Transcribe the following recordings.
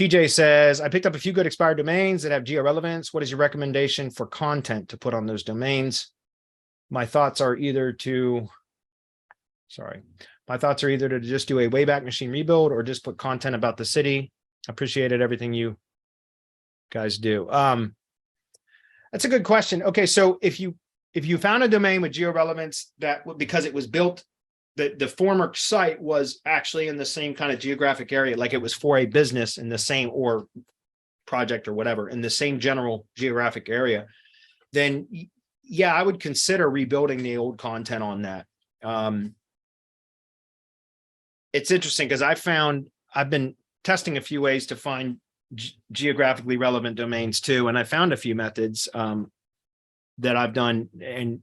TJ says, I picked up a few good expired domains that have geo-relevance. What is your recommendation for content to put on those domains? My thoughts are either to just do a Wayback Machine rebuild or just put content about the city. Appreciated everything you guys do. That's a good question. Okay, so if you found a domain with geo-relevance that because it was built, the former site was actually in the same kind of geographic area, like it was for a business in the same or project or whatever in the same general geographic area, then yeah, I would consider rebuilding the old content on that. It's interesting because I've been testing a few ways to find geographically relevant domains too, and I found a few methods that I've done. And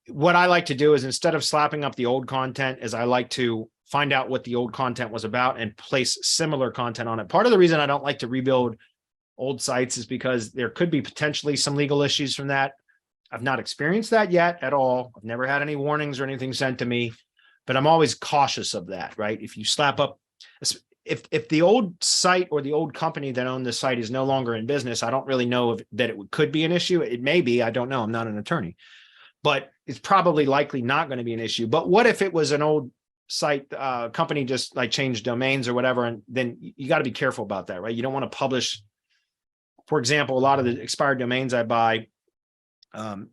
what I like to do is, instead of slapping up the old content, is I like to find out what the old content was about and place similar content on it. Part of the reason I don't like to rebuild old sites is because there could be potentially some legal issues from that. I've not experienced that yet at all. I've never had any warnings or anything sent to me, but I'm always cautious of that, right? If you slap up, if the old site or the old company that owned the site is no longer in business, I don't really know that it could be an issue. It may be, I don't know. I'm not an attorney, but it's probably likely not going to be an issue. But what if it was an old site, company just like changed domains or whatever, and then you got to be careful about that, right? You don't want to publish, for example, a lot of the expired domains I buy,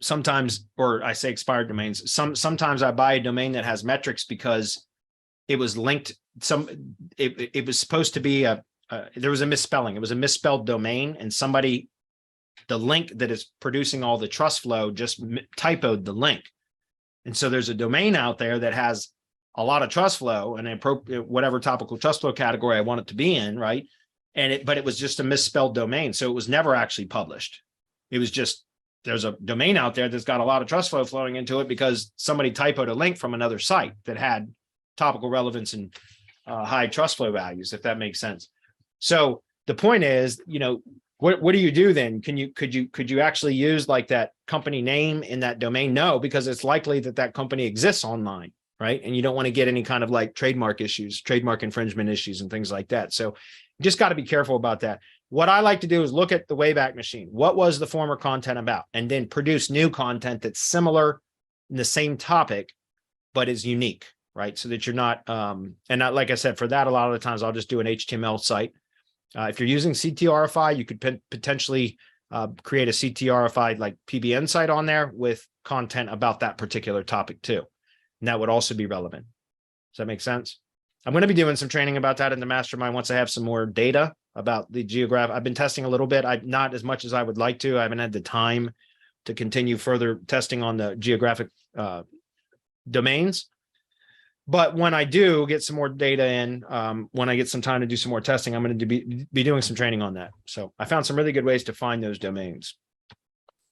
sometimes, or I say expired domains, sometimes I buy a domain that has metrics because it was linked. It was supposed to be there was a misspelling. It was a misspelled domain, and the link that is producing all the trust flow just typoed the link. And so there's a domain out there that has a lot of trust flow and whatever topical trust flow category I want it to be in, right? But it was just a misspelled domain. So it was never actually published. It was just, there's a domain out there that's got a lot of trust flow flowing into it because somebody typoed a link from another site that had topical relevance and high trust flow values, if that makes sense. So the point is, what do you do then? Could you actually use like that company name in that domain? No, because it's likely that company exists online, right? And you don't want to get any kind of like trademark issues, trademark infringement issues and things like that. So you just got to be careful about that. What I like to do is look at the Wayback Machine. What was the former content about? And then produce new content that's similar in the same topic, but is unique, right? So that you're not, like I said, for that, a lot of the times I'll just do an HTML site. If you're using CTRFI, you could potentially create a CTRFI like PBN site on there with content about that particular topic too. And that would also be relevant. Does that make sense? I'm going to be doing some training about that in the mastermind once I have some more data about the geographic. I've been testing a little bit. Not as much as I would like to. I haven't had the time to continue further testing on the geographic domains. But when I do get some more data in, when I get some time to do some more testing, I'm going to be doing some training on that. So I found some really good ways to find those domains.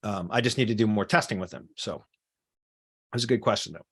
I just need to do more testing with them. So that's a good question, though.